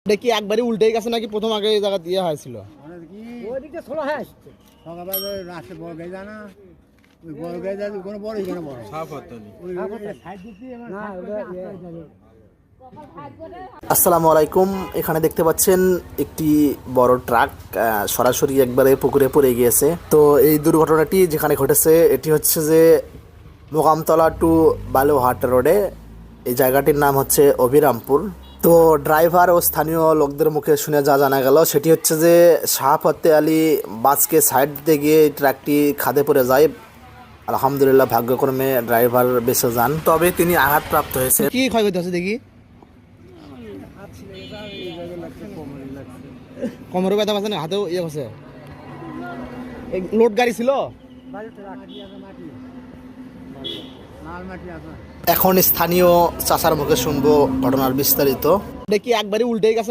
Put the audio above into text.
এটা কি একবারই উল্টেই গেছে নাকি প্রথম আগে এই জায়গা দিয়ে হয়েছিল? ওইদিকে ছোলা হয়ে আসছে সকালবেলা রাস্তা বড় গাড়ি জানা ওই বড় গাড়ি যাবে কোনো বড় এখানে বড় সাফ হতো না। আসসালামু আলাইকুম। এখানে দেখতে পাচ্ছেন একটি বড় ট্রাক সরাসরি একবারে পুকুরে পড়ে গিয়েছে। তো এই দুর্ঘটনাটি যেখানে ঘটেছে এটি হচ্ছে যে মোকামতলা টু বালুরঘাট রোডে। এই জায়গাটির নাম হচ্ছে অভিরামপুর। তো ড্রাইভার ও স্থানীয় লোকদের মুখে শুনে যা জানা গেল সেটি হচ্ছে যে শাহফতে আলী বাসকে সাইড দিতে গিয়ে ট্রাকটি খাদে পড়ে যায়। আলহামদুলিল্লাহ ভাগ্যক্রমে ড্রাইভার বেঁচে যান, তবে তিনি আঘাতপ্রাপ্ত হয়েছে। কি ক্ষয়ক্ষতি হচ্ছে দেখি? কোমরে ব্যথা পাচ্ছে না, হাতেও ইয়ে হচ্ছে। লোড গাড়ি ছিল। এখন স্থানীয় চাচার মুখে শুনবো ঘটনার বিস্তারিত। এটা কি একবারই উল্টে গেছে?